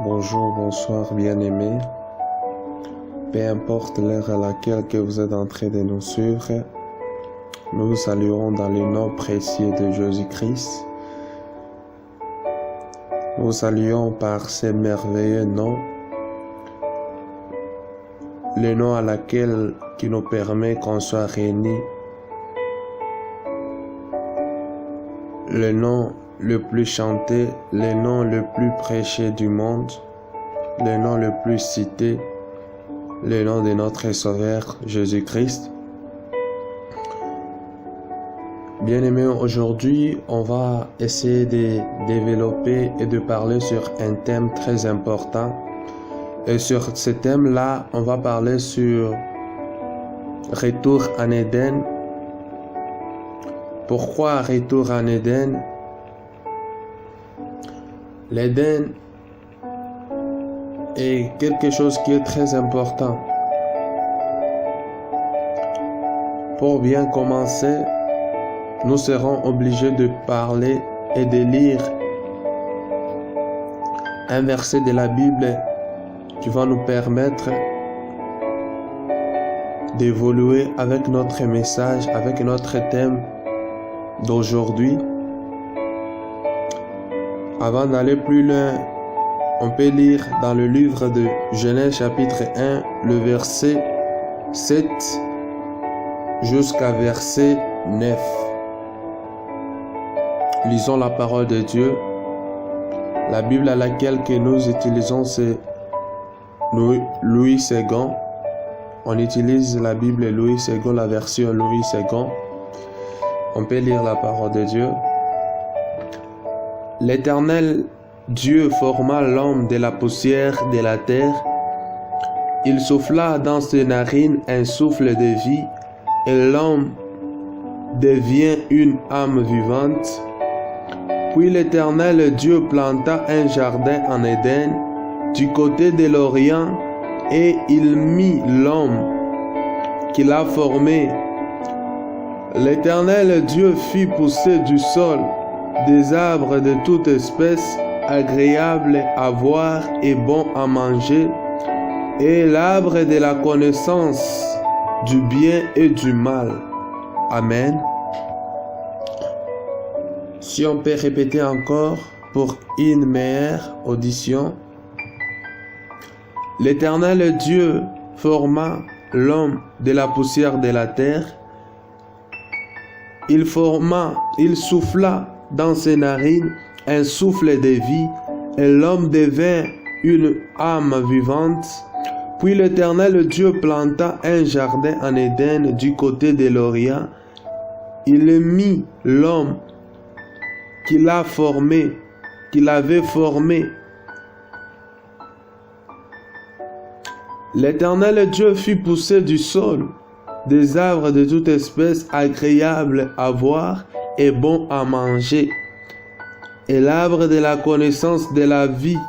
Bonjour, bonsoir, bien-aimés. Peu importe l'heure à laquelle que vous êtes en train de nous suivre, nous vous saluons dans le nom précieux de Jésus-Christ. Nous vous saluons par ce merveilleux nom, le nom à laquelle qui nous permet qu'on soit réunis, le nom le plus chanté, le nom le plus prêché du monde, le nom le plus cité, le nom de notre Sauveur Jésus-Christ. Bien-aimés, aujourd'hui, on va essayer de développer et de parler sur un thème très important. Et sur ce thème-là, on va parler sur Retour en Éden. Pourquoi Retour en Éden? L'Éden est quelque chose qui est très important. Pour bien commencer, nous serons obligés de parler et de lire un verset de la Bible qui va nous permettre d'évoluer avec notre message, avec notre thème d'aujourd'hui. Avant d'aller plus loin, on peut lire dans le livre de Genèse chapitre 1, le verset 7 jusqu'à verset 9. Lisons la parole de Dieu. La Bible à laquelle que nous utilisons, c'est Louis II. On utilise la Bible Louis II, la version Louis II. On peut lire la parole de Dieu. L'Éternel Dieu forma l'homme de la poussière de la terre. Il souffla dans ses narines un souffle de vie, et l'homme devient une âme vivante. Puis l'Éternel Dieu planta un jardin en Éden, du côté de l'Orient, et il mit l'homme qu'il a formé. L'Éternel Dieu fit pousser du sol des arbres de toute espèce, agréables à voir et bons à manger, et l'arbre de la connaissance du bien et du mal. Amen. Si on peut répéter encore pour une meilleure audition. L'Éternel Dieu forma l'homme de la poussière de la terre. Il souffla dans ses narines un souffle de vie, et l'homme devint une âme vivante. Puis l'Éternel Dieu planta un jardin en Éden du côté de l'Orient. Il mit l'homme qu'il avait formé. L'Éternel Dieu fit pousser du sol des arbres de toute espèce, agréables à voir et bons à manger, et l'arbre de la connaissance de la vie,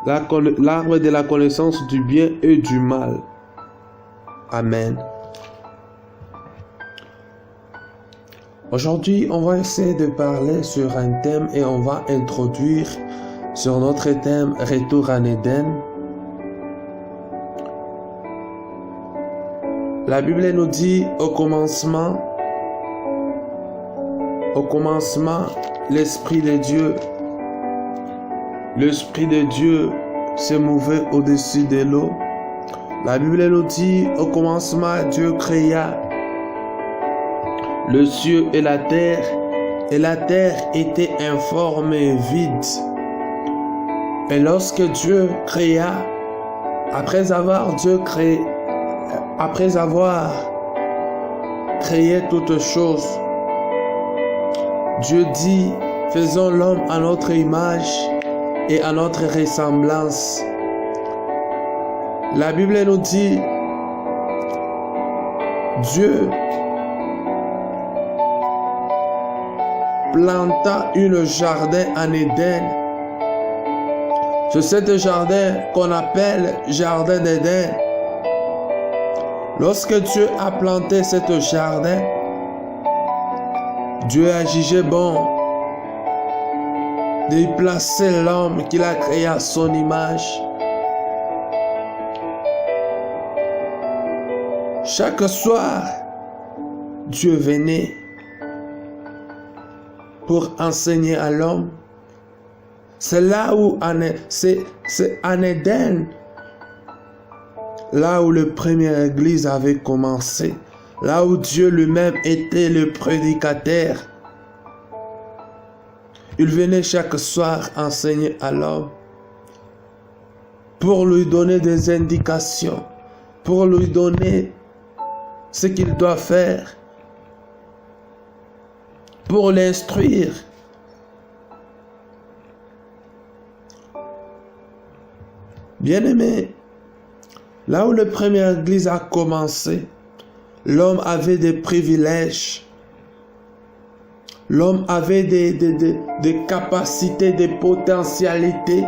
l'arbre de la connaissance du bien et du mal. Amen. Aujourd'hui, on va essayer de parler sur un thème et on va introduire sur notre thème Retour en Éden. La Bible nous dit au commencement, l'Esprit de Dieu se mouvait au-dessus de l'eau. La Bible nous dit au commencement, Dieu créa le ciel et la terre était informe et vide. Et lorsque Dieu créa, après avoir créé toutes choses, Dieu dit, faisons l'homme à notre image et à notre ressemblance. La Bible nous dit, Dieu planta un jardin en Éden. C'est ce jardin qu'on appelle jardin d'Éden. Lorsque Dieu a planté ce jardin, Dieu a jugé bon de placer l'homme qu'il a créé à son image. Chaque soir, Dieu venait pour enseigner à l'homme. C'est là où, c'est en Éden, là où la première église avait commencé, là où Dieu lui-même était le prédicateur. Il venait chaque soir enseigner à l'homme pour lui donner des indications, pour lui donner ce qu'il doit faire, pour l'instruire. Bien-aimé, là où la première église a commencé, l'homme avait des privilèges. L'homme avait des capacités, des potentialités.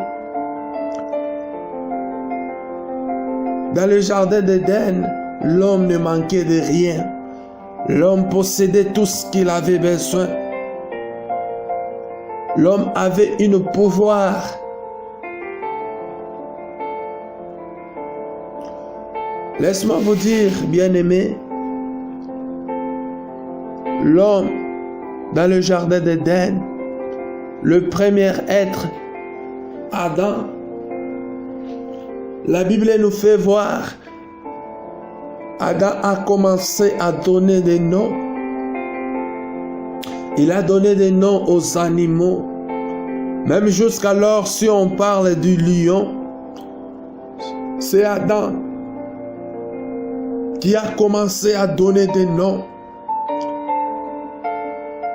Dans le jardin d'Éden, l'homme ne manquait de rien. L'homme possédait tout ce qu'il avait besoin. L'homme avait un pouvoir. Laisse-moi vous dire, bien-aimé, l'homme, dans le jardin d'Éden, le premier être, Adam, la Bible nous fait voir, Adam a commencé à donner des noms. Il a donné des noms aux animaux. Même jusqu'alors, si on parle du lion, c'est Adam qui a commencé à donner des noms.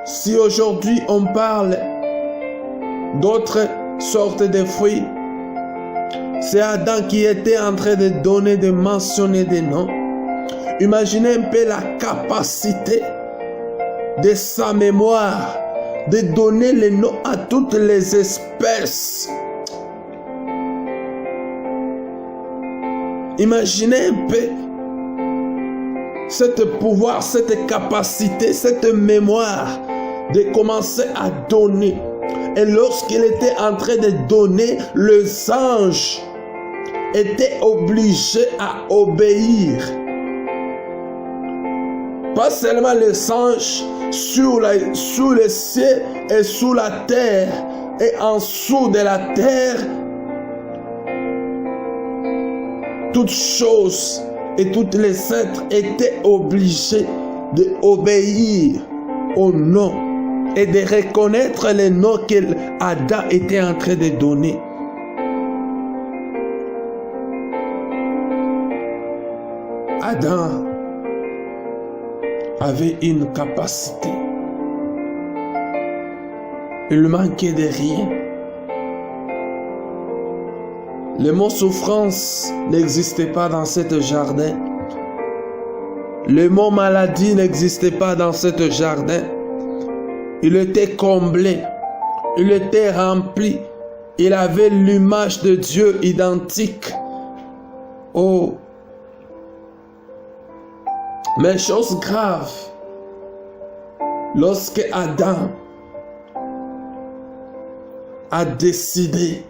Si aujourd'hui on parle d'autres sortes de fruits, c'est Adam qui était en train de donner, de mentionner des noms. Imaginez un peu la capacité de sa mémoire de donner les noms à toutes les espèces. Imaginez un peu ce pouvoir, cette capacité, cette mémoire de commencer à donner. Et lorsqu'il était en train de donner, les anges étaient obligés à obéir. Pas seulement les anges sous le ciel et sous la terre, et en dessous de la terre, toutes choses et tous les êtres étaient obligés d'obéir au nom et de reconnaître les noms qu'Adam était en train de donner. Adam avait une capacité. Il manquait de rien. Le mot souffrance n'existait pas dans ce jardin. Le mot maladie n'existait pas dans ce jardin. Il était comblé. Il était rempli. Il avait l'image de Dieu identique. Oh! Mais chose grave, lorsque Adam a décidé,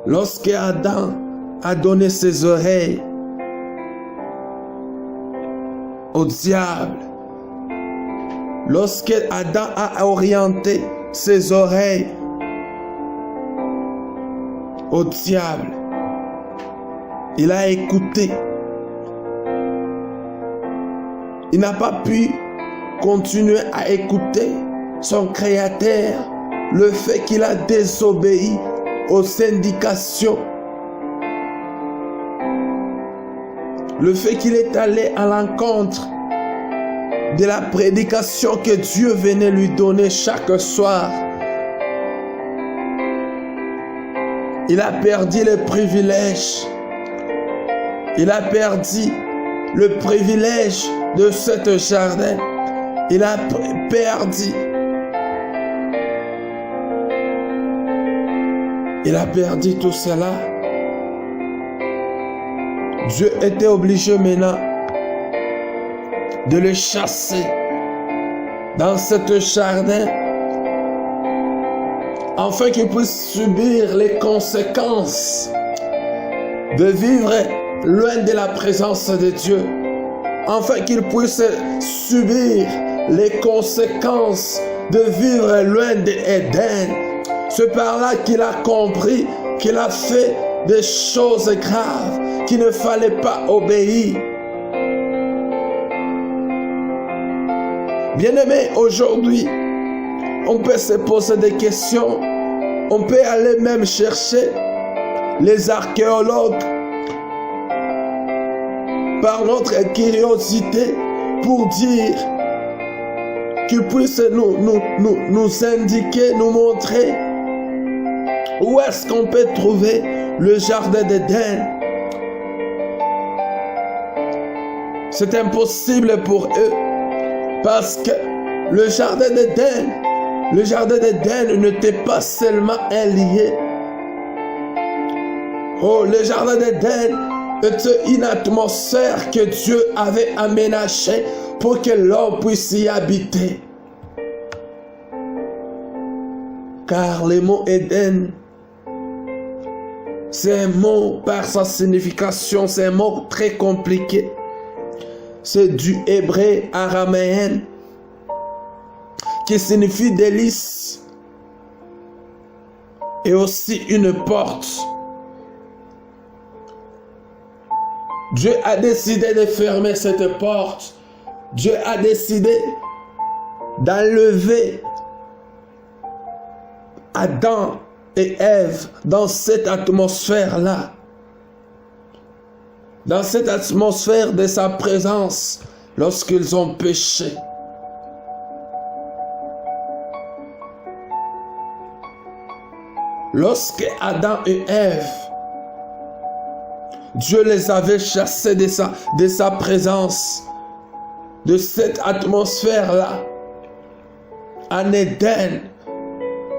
lorsque Adam a donné ses oreilles au diable, lorsque Adam a orienté ses oreilles au diable, il a écouté. Il n'a pas pu continuer à écouter son Créateur, le fait qu'il a désobéi aux indications, le fait qu'il est allé à l'encontre de la prédication que Dieu venait lui donner chaque soir. Il a perdu le privilège. Il a perdu le privilège de ce jardin. Il a perdu. Il a perdu tout cela. Dieu était obligé maintenant de le chasser dans ce jardin afin qu'ils puissent subir les conséquences de vivre loin de la présence de Dieu, afin qu'ils puissent subir les conséquences de vivre loin d'Éden. C'est par là qu'il a compris qu'il a fait des choses graves, qu'il ne fallait pas obéir. Bien-aimés, aujourd'hui, on peut se poser des questions, on peut aller même chercher les archéologues par notre curiosité pour dire qu'ils puissent nous indiquer, nous montrer où est-ce qu'on peut trouver le jardin d'Éden. C'est impossible pour eux parce que le jardin d'Éden n'était pas seulement un lieu. Oh, le jardin d'Éden était une atmosphère que Dieu avait aménagée pour que l'homme puisse y habiter. Car le mot Éden, c'est un mot par sa signification, c'est un mot très compliqué. C'est du hébreu araméen qui signifie délice et aussi une porte. Dieu a décidé de fermer cette porte. Dieu a décidé d'enlever Adam et Ève dans cette atmosphère-là. Dans cette atmosphère de sa présence lorsqu'ils ont péché. Lorsque Adam et Ève, Dieu les avait chassés de sa présence, de cette atmosphère-là, en Éden.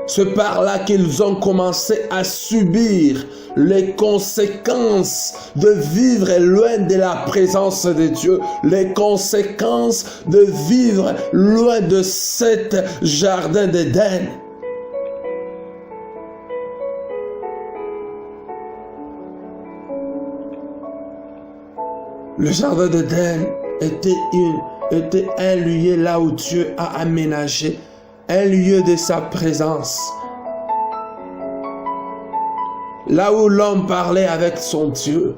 C'est par là qu'ils ont commencé à subir les conséquences de vivre loin de la présence de Dieu, les conséquences de vivre loin de cet jardin d'Éden. Le jardin d'Éden était un lieu là où Dieu a aménagé, un lieu de sa présence. Là où l'homme parlait avec son Dieu.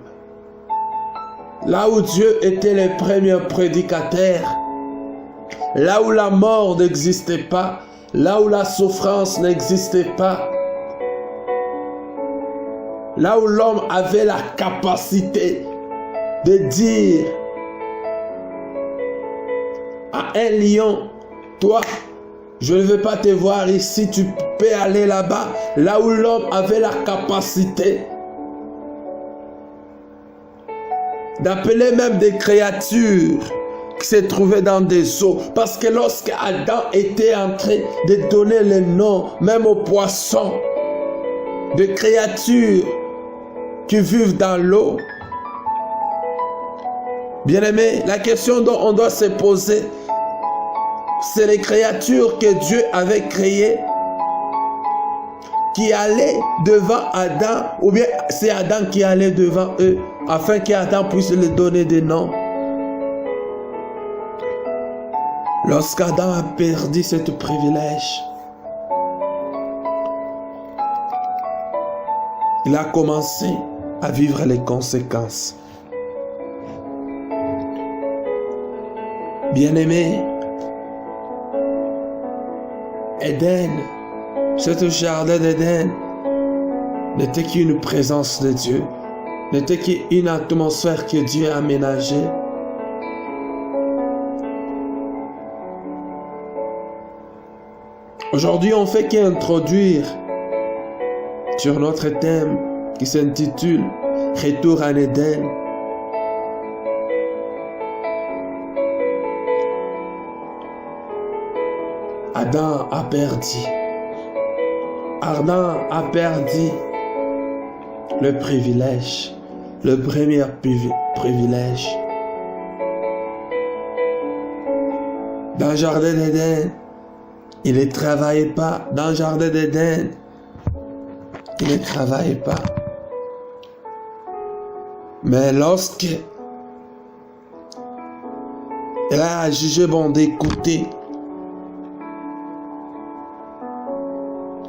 Là où Dieu était le premier prédicateur. Là où la mort n'existait pas. Là où la souffrance n'existait pas. Là où l'homme avait la capacité de dire à un lion, toi, je ne veux pas te voir ici, tu peux aller là-bas. Là où l'homme avait la capacité d'appeler même des créatures qui se trouvaient dans des eaux. Parce que lorsque Adam était en train de donner le nom, même aux poissons, de créatures qui vivent dans l'eau, bien-aimé, la question dont on doit se poser, c'est les créatures que Dieu avait créées qui allaient devant Adam, ou bien c'est Adam qui allait devant eux, afin qu'Adam puisse leur donner des noms. Lorsqu'Adam a perdu ce privilège, il a commencé à vivre les conséquences. Bien-aimé, Éden, ce jardin d'Éden n'était qu'une présence de Dieu, n'était qu'une atmosphère que Dieu a aménagée. Aujourd'hui, on ne fait qu'introduire sur notre thème qui s'intitule « Retour en Éden ». Adam a perdu. Adam a perdu le privilège, le premier privilège. Dans le jardin d'Éden, il ne travaillait pas. Dans le jardin d'Éden, qui ne travaille pas. Mais lorsque elle a jugé bon d'écouter,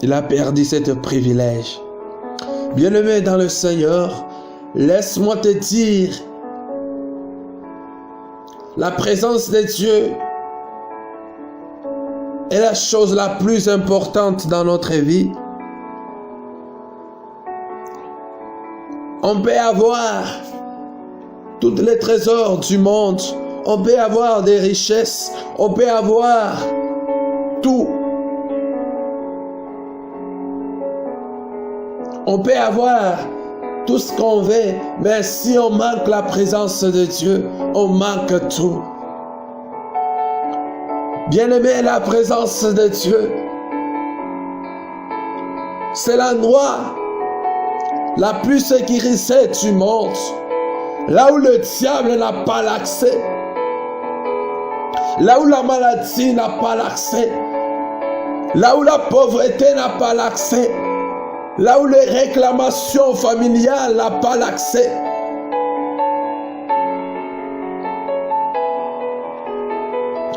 il a perdu ce privilège. Bien-aimé dans le Seigneur, laisse-moi te dire, la présence de Dieu est la chose la plus importante dans notre vie. On peut avoir tous les trésors du monde, on peut avoir des richesses, on peut avoir tout. On peut avoir tout ce qu'on veut, mais si on manque la présence de Dieu, on manque tout. Bien-aimé, la présence de Dieu, c'est l'endroit la plus sécurisée du monde, là où le diable n'a pas l'accès, là où la maladie n'a pas l'accès, là où la pauvreté n'a pas l'accès, là où les réclamations familiales n'ont pas l'accès.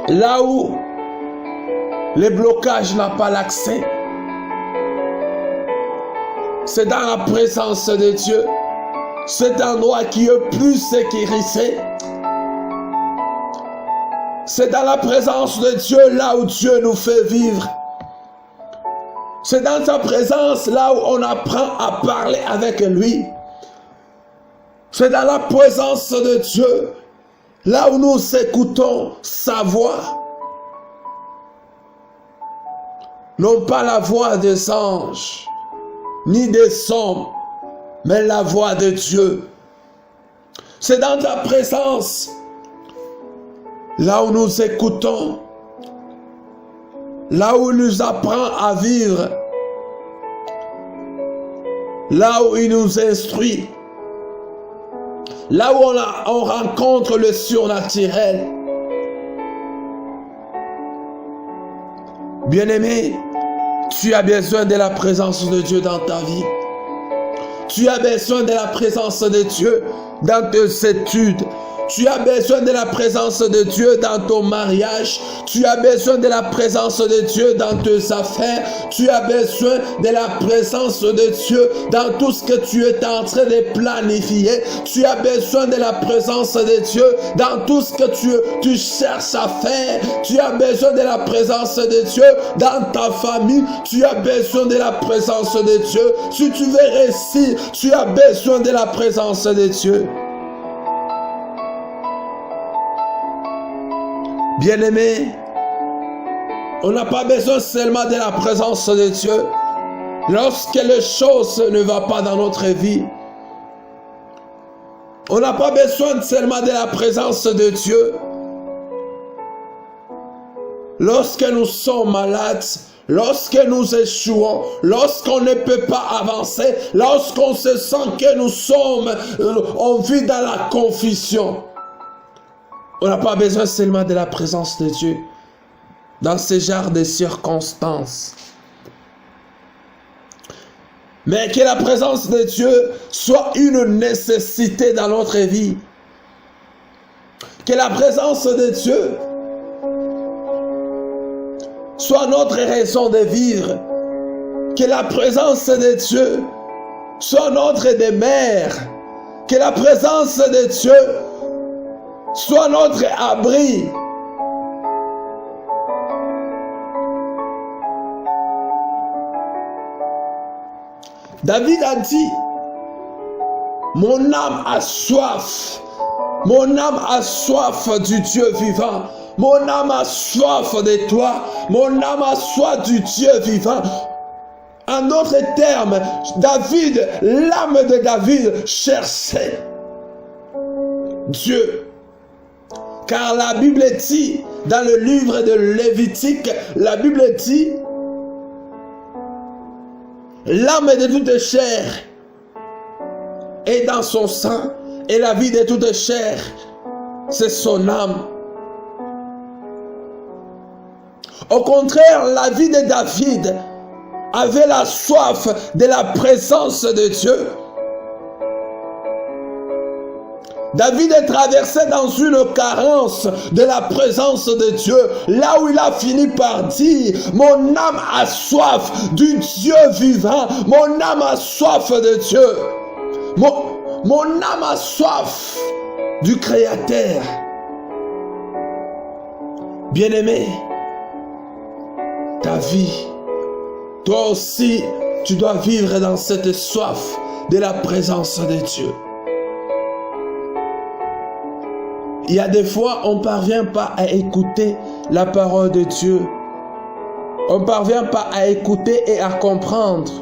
Là où les blocages n'ont pas l'accès. C'est dans la présence de Dieu. Cet endroit qui est plus sécurisé. C'est dans la présence de Dieu, là où Dieu nous fait vivre. C'est dans sa présence, là où on apprend à parler avec lui. C'est dans la présence de Dieu, là où nous écoutons sa voix. Non pas la voix des anges, ni des hommes, mais la voix de Dieu. C'est dans ta présence, là où nous écoutons, là où il nous apprend à vivre, là où il nous instruit, là où on rencontre le surnaturel. Bien-aimé, tu as besoin de la présence de Dieu dans ta vie. Tu as besoin de la présence de Dieu dans tes études. Tu as besoin de la présence de Dieu dans ton mariage. Tu as besoin de la présence de Dieu dans tes affaires. Tu as besoin de la présence de Dieu dans tout ce que tu es en train de planifier. Tu as besoin de la présence de Dieu dans tout ce que tu cherches à faire. Tu as besoin de la présence de Dieu dans ta famille. Tu as besoin de la présence de Dieu. Si tu veux réussir, tu as besoin de la présence de Dieu. Bien-aimé, on n'a pas besoin seulement de la présence de Dieu lorsque les choses ne vont pas dans notre vie. On n'a pas besoin seulement de la présence de Dieu lorsque nous sommes malades, lorsque nous échouons, lorsqu'on ne peut pas avancer, lorsqu'on se sent que on vit dans la confusion. On n'a pas besoin seulement de la présence de Dieu dans ce genre de circonstances. Mais que la présence de Dieu soit une nécessité dans notre vie. Que la présence de Dieu soit notre raison de vivre. Que la présence de Dieu soit notre demeure. Que la présence de Dieu soit notre abri. David a dit, mon âme a soif. Mon âme a soif du Dieu vivant. Mon âme a soif de toi. Mon âme a soif du Dieu vivant. En d'autres termes, David, l'âme de David cherchait Dieu. Car la Bible dit, dans le livre de Lévitique, la Bible dit, l'âme de toute chair est dans son sang, et la vie de toute chair, c'est son âme. Au contraire, la vie de David avait la soif de la présence de Dieu. David est traversé dans une carence de la présence de Dieu, là où il a fini par dire, mon âme a soif du Dieu vivant, mon âme a soif de Dieu, mon âme a soif du Créateur. Bien-aimé, ta vie, toi aussi, tu dois vivre dans cette soif de la présence de Dieu. Il y a des fois, on ne parvient pas à écouter la parole de Dieu. On ne parvient pas à écouter et à comprendre.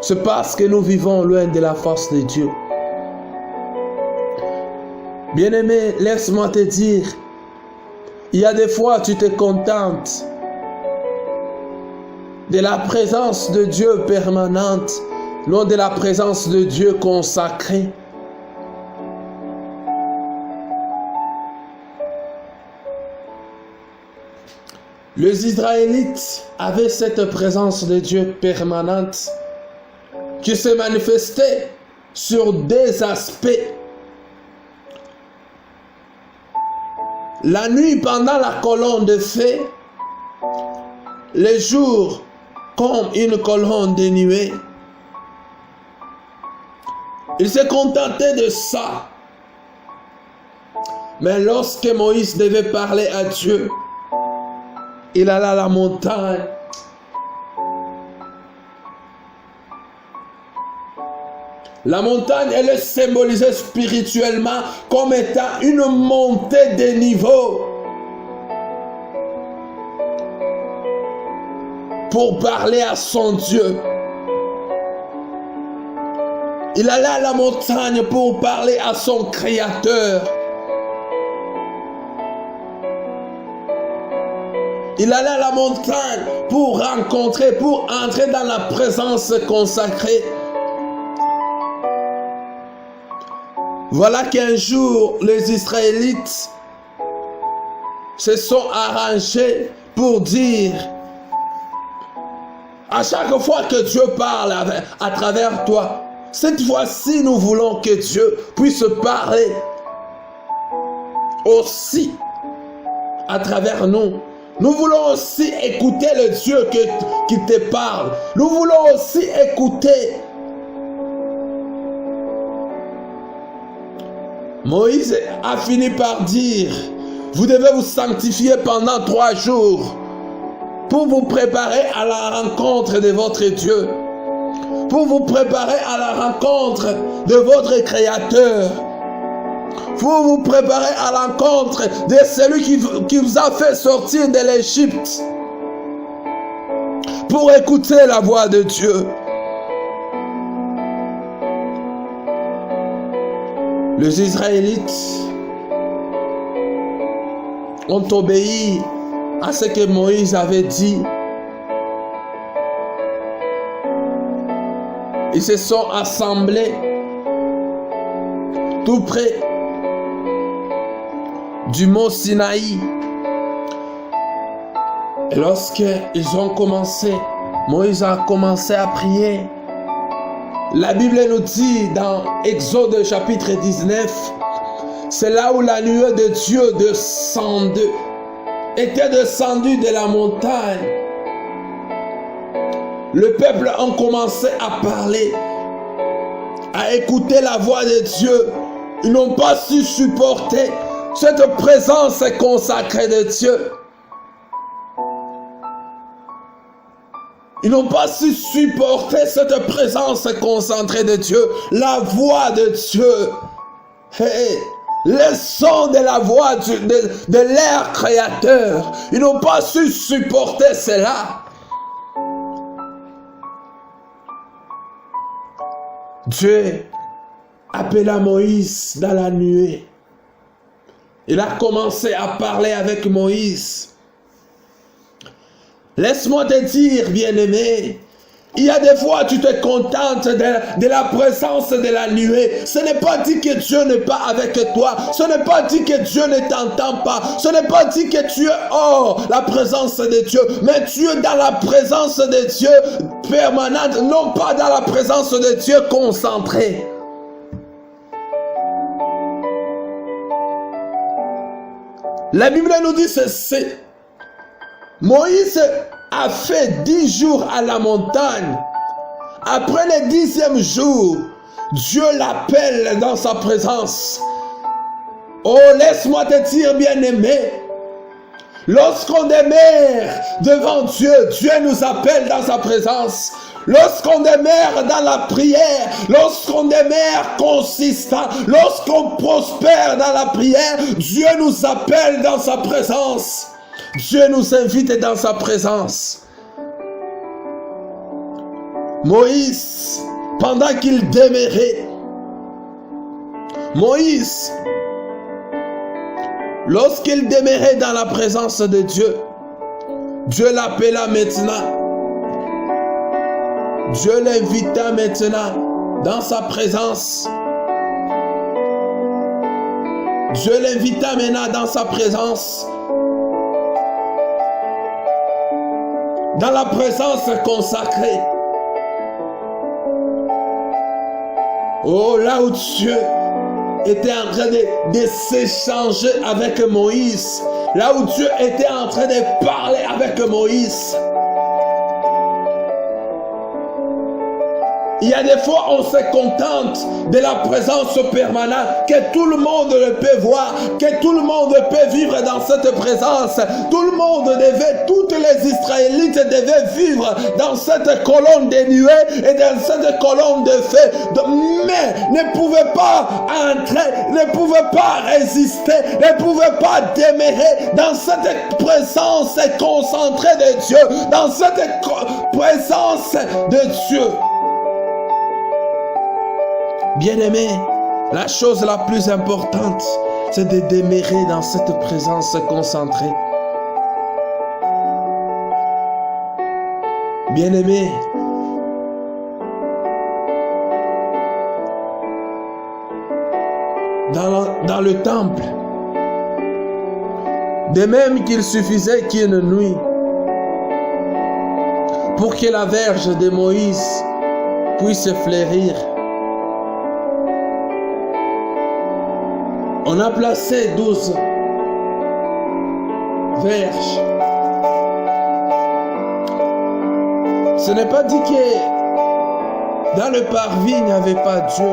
C'est parce que nous vivons loin de la face de Dieu. Bien-aimé, laisse-moi te dire, il y a des fois, tu te contentes de la présence de Dieu permanente, non de la présence de Dieu consacrée. Les Israélites avaient cette présence de Dieu permanente qui se manifestait sur des aspects. La nuit pendant la colonne de feu, les jours comme une colonne de nuée. Ils se contentaient de ça. Mais lorsque Moïse devait parler à Dieu, il alla à la montagne. La montagne, elle est symbolisée spirituellement comme étant une montée de niveau pour parler à son Dieu. Il alla à la montagne pour parler à son Créateur. Il allait à la montagne pour rencontrer, pour entrer dans la présence consacrée. Voilà qu'un jour, les Israélites se sont arrangés pour dire, à chaque fois que Dieu parle à travers toi, cette fois-ci, nous voulons que Dieu puisse parler aussi à travers nous. Nous voulons aussi écouter le Dieu qui te parle. Nous voulons aussi écouter. Moïse a fini par dire, vous devez vous sanctifier pendant 3 jours pour vous préparer à la rencontre de votre Dieu, pour vous préparer à la rencontre de votre Créateur, pour vous préparer à l'encontre de celui qui vous a fait sortir de l'Égypte, pour écouter la voix de Dieu. Les Israélites ont obéi à ce que Moïse avait dit. Ils se sont assemblés tout près du mont Sinaï. Et lorsqu'ils ont commencé, Moïse a commencé à prier. La Bible nous dit dans Exode chapitre 19, c'est là où la nuée de Dieu était descendue de la montagne. Le peuple a commencé à parler, à écouter la voix de Dieu. Ils n'ont pas su supporter cette présence consacrée de Dieu. Ils n'ont pas su supporter cette présence concentrée de Dieu, la voix de Dieu. Hey, le son de la voix de leur Créateur. Ils n'ont pas su supporter cela. Dieu appela Moïse dans la nuée. Il a commencé à parler avec Moïse. Laisse-moi te dire, bien-aimé, Il y a des fois, tu te contentes de la présence de la nuée. Ce n'est pas dit que Dieu n'est pas avec toi. Ce n'est pas dit que Dieu ne t'entend pas. Ce n'est pas dit que tu es hors la présence de Dieu. Mais tu es dans la présence de Dieu permanente, non pas dans la présence de Dieu concentrée. La Bible nous dit ceci. Moïse a fait 10 jours à la montagne. Après le 10e jour, Dieu l'appelle dans sa présence. Oh, laisse-moi te dire, bien-aimé, lorsqu'on demeure devant Dieu, Dieu nous appelle dans sa présence. Lorsqu'on demeure dans la prière, lorsqu'on demeure consistant, lorsqu'on prospère dans la prière, Dieu nous appelle dans sa présence. Dieu nous invite dans sa présence. Moïse, pendant qu'il demeurait, Moïse, lorsqu'il demeurait dans la présence de Dieu, Dieu l'appela maintenant. Dieu l'invita maintenant dans sa présence. Dieu l'invita maintenant dans sa présence. Dans la présence consacrée. Oh, là où Dieu était en train de s'échanger avec Moïse. Là où Dieu était en train de parler avec Moïse. Il y a des fois, on se contente de la présence permanente, que tout le monde le peut voir, que tout le monde peut vivre dans cette présence. Tout le monde devait, toutes les Israélites devaient vivre dans cette colonne de nuées et dans cette colonne de feu, mais ne pouvaient pas entrer, ne pouvaient pas résister, ne pouvaient pas demeurer dans cette présence concentrée de Dieu, dans cette présence de Dieu. Bien-aimé, la chose la plus importante, c'est de demeurer dans cette présence concentrée. Bien-aimé, dans le temple, de même qu'il suffisait qu'une nuit pour que la verge de Moïse puisse fleurir. On a placé 12 verges. Ce n'est pas dit que dans le parvis, il n'y avait pas Dieu.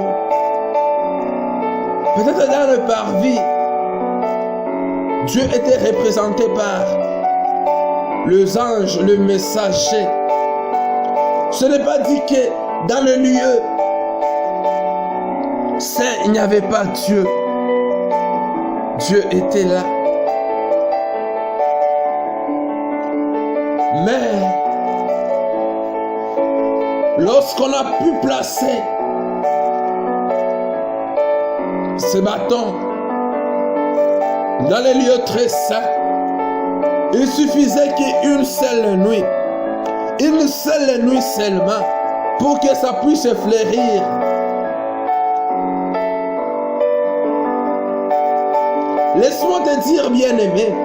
Peut-être dans le parvis, Dieu était représenté par les anges, le messager. Ce n'est pas dit que dans le lieu saint, il n'y avait pas Dieu. Dieu était là. Mais lorsqu'on a pu placer ces bâtons dans les lieux très saints, il suffisait qu'une seule nuit seulement, pour que ça puisse fleurir. Laisse-moi te dire, bien-aimé,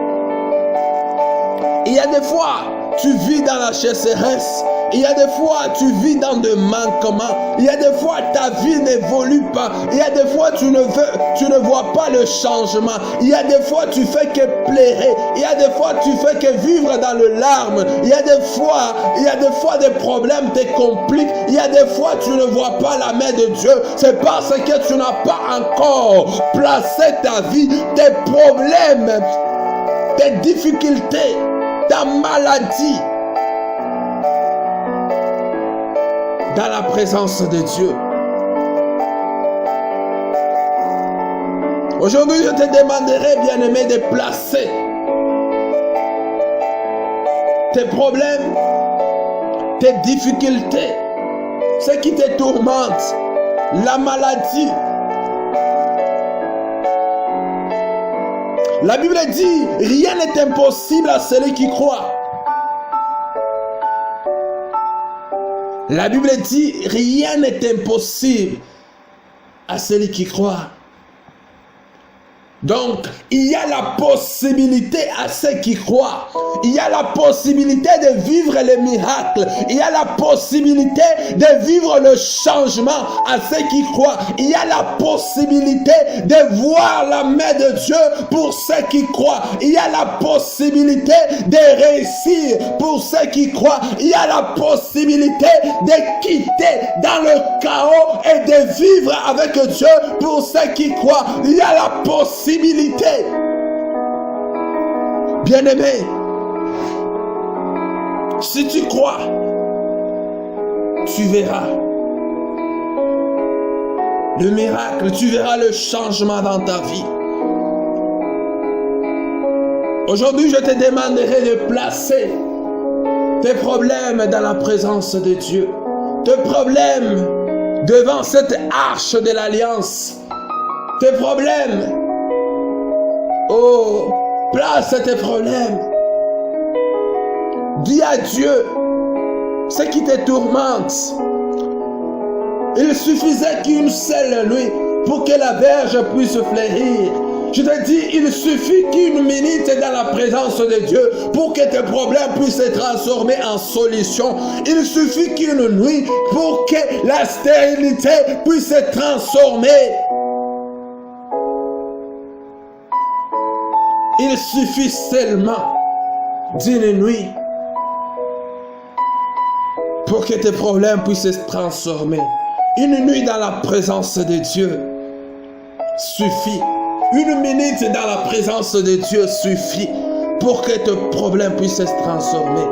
il y a des fois, tu vis dans la sécheresse. Il y a des fois, tu vis dans des manquements. Il y a des fois, ta vie n'évolue pas. Il y a des fois, tu ne vois pas le changement. Il y a des fois, tu fais que pleurer. Il y a des fois, tu fais que vivre dans le larme. Il y a des fois, des problèmes te compliquent. Il y a des fois, tu ne vois pas la main de Dieu. C'est parce que tu n'as pas encore placé ta vie, tes problèmes, tes difficultés, ta maladie dans la présence de Dieu. Aujourd'hui, je te demanderai, bien-aimé, de placer tes problèmes, tes difficultés, ce qui te tourmente, la maladie. La Bible dit, rien n'est impossible à celui qui croit. La Bible dit, rien n'est impossible à celui qui croit. Donc, il y a la possibilité à ceux qui croient. Il y a la possibilité de vivre les miracles. Il y a la possibilité de vivre le changement à ceux qui croient. Il y a la possibilité de voir la main de Dieu pour ceux qui croient. Il y a la possibilité de réussir pour ceux qui croient. Il y a la possibilité de quitter dans le chaos et de vivre avec Dieu pour ceux qui croient. Il y a la possibilité. Bien-aimé, si tu crois, tu verras le miracle, tu verras le changement dans ta vie. Aujourd'hui, je te demanderai de placer tes problèmes dans la présence de Dieu, tes problèmes devant cette arche de l'alliance, tes problèmes. Oh, place tes problèmes. Dis à Dieu ce qui te tourmente. Il suffisait qu'une seule nuit pour que la verge puisse fleurir. Je te dis, il suffit qu'une minute dans la présence de Dieu pour que tes problèmes puissent se transformer en solution. Il suffit qu'une nuit pour que la stérilité puisse se transformer. Il suffit seulement d'une nuit pour que tes problèmes puissent se transformer. Une nuit dans la présence de Dieu suffit. Une minute dans la présence de Dieu suffit pour que tes problèmes puissent se transformer.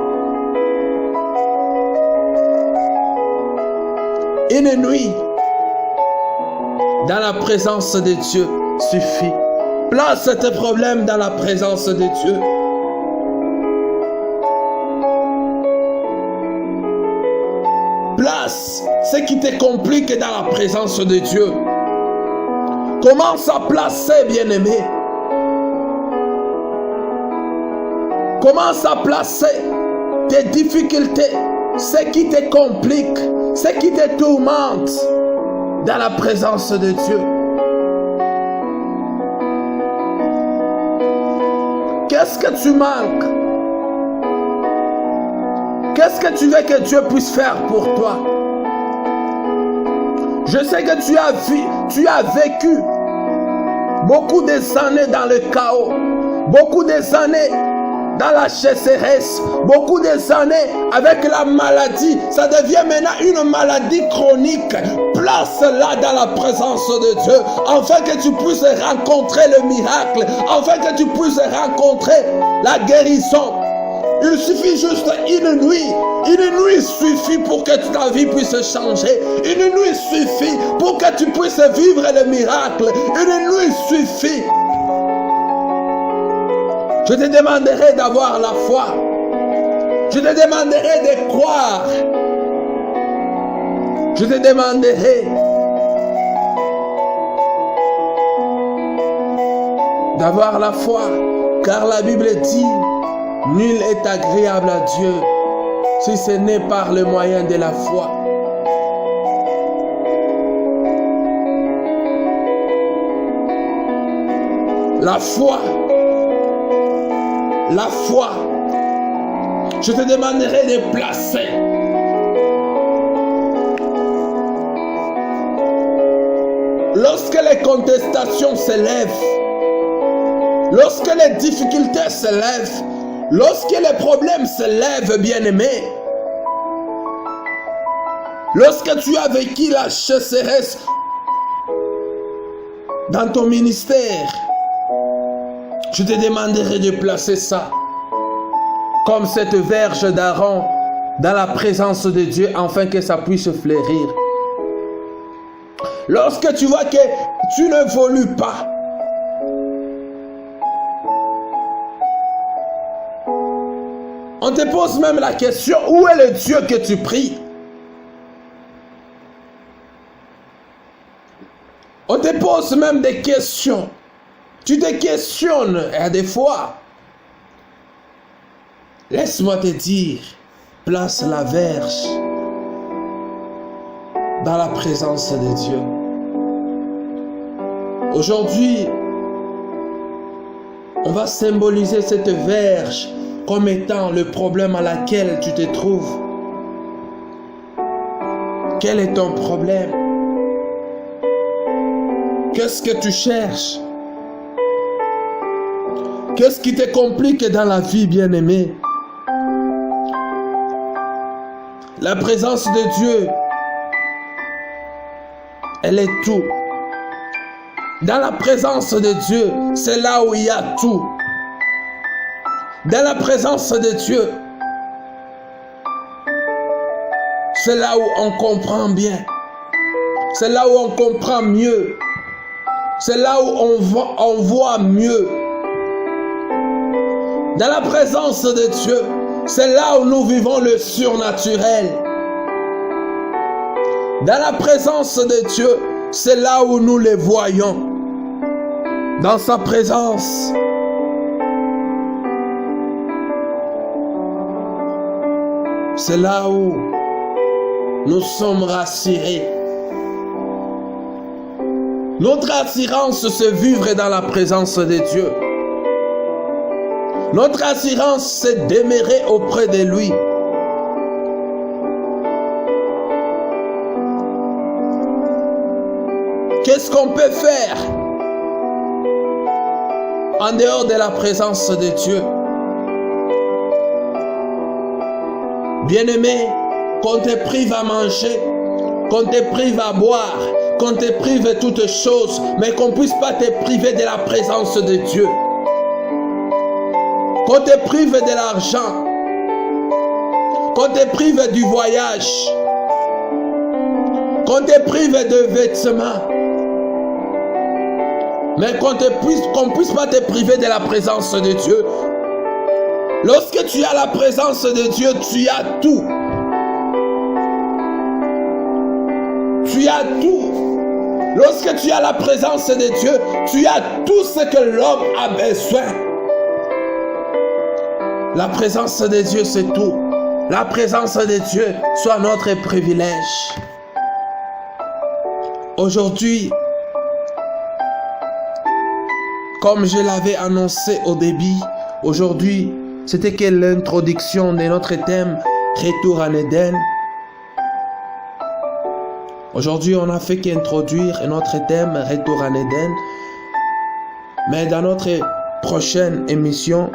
Une nuit dans la présence de Dieu suffit. Place tes problèmes dans la présence de Dieu. Place ce qui te complique dans la présence de Dieu. Commence à placer, bien-aimé. Commence à placer tes difficultés, ce qui te complique, ce qui te tourmente dans la présence de Dieu. Qu'est-ce que tu manques? Qu'est-ce que tu veux que Dieu puisse faire pour toi? Je sais que tu as vécu beaucoup des années dans le chaos, beaucoup des années dans la sécheresse, beaucoup des années avec la maladie. Ça devient maintenant une maladie chronique. Place-la dans la présence de Dieu, afin que tu puisses rencontrer le miracle, afin que tu puisses rencontrer la guérison. Il suffit juste une nuit. Une nuit suffit pour que ta vie puisse changer. Une nuit suffit pour que tu puisses vivre le miracle. Une nuit suffit. Je te demanderai d'avoir la foi. Je te demanderai de croire. Je te demanderai d'avoir la foi, car la Bible dit: nul est agréable à Dieu si ce n'est par le moyen de la foi. La foi. La foi. Je te demanderai de placer. Lorsque les contestations s'élèvent, lorsque les difficultés s'élèvent, lorsque les problèmes s'élèvent, bien-aimé, lorsque tu as vécu la sécheresse dans ton ministère, je te demanderai de placer ça comme cette verge d'Aaron dans la présence de Dieu, afin que ça puisse fleurir. Lorsque tu vois que tu n'évolues pas, on te pose même la question: où est le Dieu que tu pries? On te pose même des questions. Tu te questionnes, et des fois, laisse-moi te dire, place la verge dans la présence de Dieu. Aujourd'hui, on va symboliser cette verge comme étant le problème à laquelle tu te trouves. Quel est ton problème? Qu'est-ce que tu cherches? Qu'est-ce qui te complique dans la vie, bien-aimé? La présence de Dieu, elle est tout. Dans la présence de Dieu, c'est là où il y a tout. Dans la présence de Dieu, c'est là où on comprend bien. C'est là où on comprend mieux. C'est là où on voit mieux. Dans la présence de Dieu, c'est là où nous vivons le surnaturel. Dans la présence de Dieu, c'est là où nous les voyons. Dans sa présence, c'est là où nous sommes rassurés. Notre assurance, c'est vivre dans la présence de Dieu. Notre assurance, c'est demeurer auprès de lui. Qu'est-ce qu'on peut faire en dehors de la présence de Dieu? Bien-aimé, qu'on te prive à manger, qu'on te prive à boire, qu'on te prive de toutes choses, mais qu'on ne puisse pas te priver de la présence de Dieu. Qu'on te prive de l'argent, qu'on te prive du voyage, qu'on te prive de vêtements, mais qu'on ne puisse pas te priver de la présence de Dieu. Lorsque tu as la présence de Dieu, tu as tout. Tu as tout. Lorsque tu as la présence de Dieu, tu as tout ce que l'homme a besoin. La présence de Dieu, c'est tout. La présence de Dieu soit notre privilège. Aujourd'hui, comme je l'avais annoncé au début, aujourd'hui, c'était que l'introduction de notre thème Retour en Éden. Aujourd'hui, on n'a fait qu'introduire notre thème Retour en Éden. Mais dans notre prochaine émission,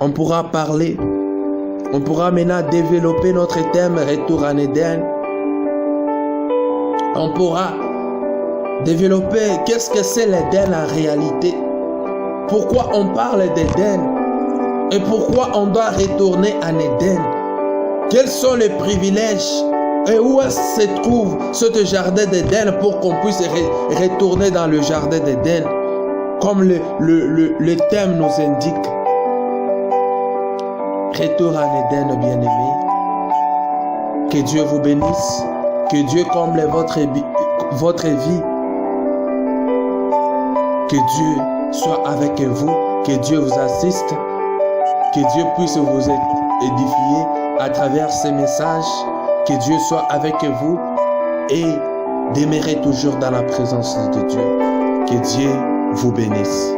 on pourra parler, on pourra maintenant développer notre thème Retour en Éden. On pourra développer qu'est-ce que c'est l'Éden en réalité. Pourquoi on parle d'Éden et pourquoi on doit retourner en Éden. Quels sont les privilèges et où se trouve ce jardin d'Éden pour qu'on puisse retourner dans le jardin d'Éden comme le thème nous indique. Retour en Éden, bien-aimés. Que Dieu vous bénisse. Que Dieu comble votre vie. Que Dieu soit avec vous. Que Dieu vous assiste. Que Dieu puisse vous édifier à travers ces messages. Que Dieu soit avec vous et demeurer toujours dans la présence de Dieu. Que Dieu vous bénisse.